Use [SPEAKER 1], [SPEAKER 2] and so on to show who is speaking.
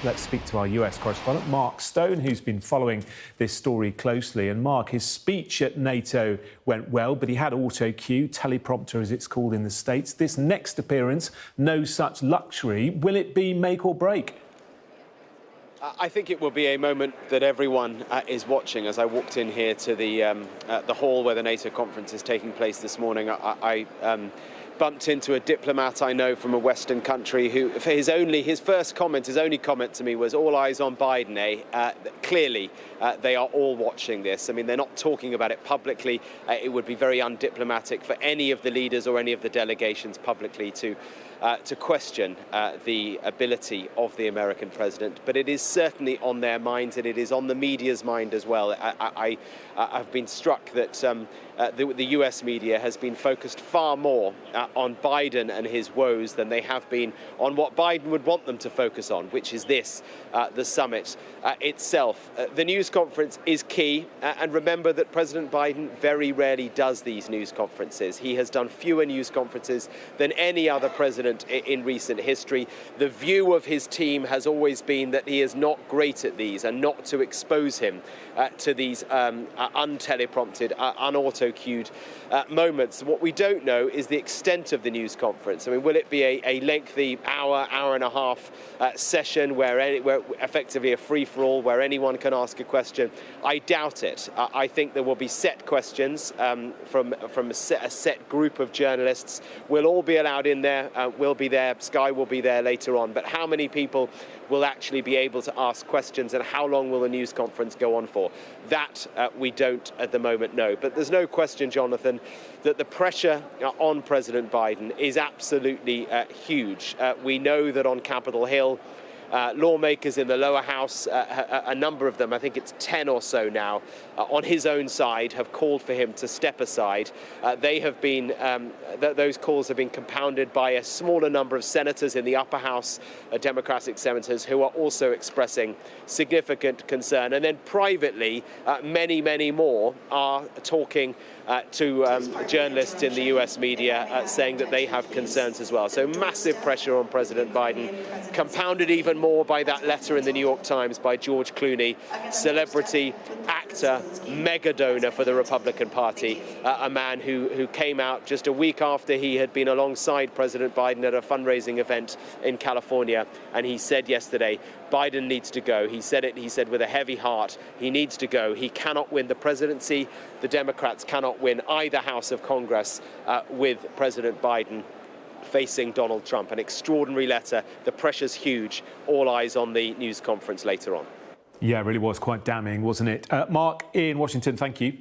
[SPEAKER 1] Let's speak to our US correspondent, Mark Stone, who's been following this story closely. And Mark, his speech at NATO went well, but he had auto cue, teleprompter as it's called in the States. This next appearance, no such luxury. Will it be make or break?
[SPEAKER 2] I think it will be a moment that everyone is watching. As I walked in here to the hall where the NATO conference is taking place this morning, I bumped into a diplomat I know from a Western country who, for his only comment to me was all eyes on Biden, eh? Clearly, they are all watching this. I mean, they're not talking about it publicly. It would be very undiplomatic for any of the leaders or any of the delegations publicly to question the ability of the American president. But it is certainly on their minds, and it is on the media's mind as well. I've been struck that the US media has been focused far more on Biden and his woes than they have been on what Biden would want them to focus on, which is this, the summit itself. The news conference is key, and remember that President Biden very rarely does these news conferences. He has done fewer news conferences than any other president in recent history. The view of his team has always been that he is not great at these and not to expose him to these unteleprompted, unauto-cued moments. What we don't know is the extent of the news conference. I mean, will it be a lengthy hour and a half session where effectively a free-for-all where anyone can ask a question? I doubt it. I think there will be set questions from a set group of journalists. We'll all be allowed in there. We'll be there. Sky will be there later on. But how many people will actually be able to ask questions, and how long will the news conference go on for? That we don't at the moment know. But there's no question, Jonathan, that the pressure on President Biden is absolutely huge. We know that on Capitol Hill, lawmakers in the lower house, a number of them, I think it's 10 or so now, on his own side, have called for him to step aside. They have been, those calls have been compounded by a smaller number of senators in the upper house, Democratic senators, who are also expressing significant concern. And then privately, many more are talking to journalists in the US media saying that they have concerns as well. So massive pressure on President Biden, compounded even more by that letter in the New York Times by George Clooney, celebrity, actor, mega donor for the Republican Party, a man who came out just a week after he had been alongside President Biden at a fundraising event in California, and he said yesterday, Biden needs to go. He said with a heavy heart, he needs to go. He cannot win the presidency. The Democrats cannot win either house of Congress with President Biden facing Donald Trump. An extraordinary letter. The pressure's huge. All eyes on the news conference later on.
[SPEAKER 1] Yeah, it really was quite damning, wasn't it? Mark, in Washington, thank you.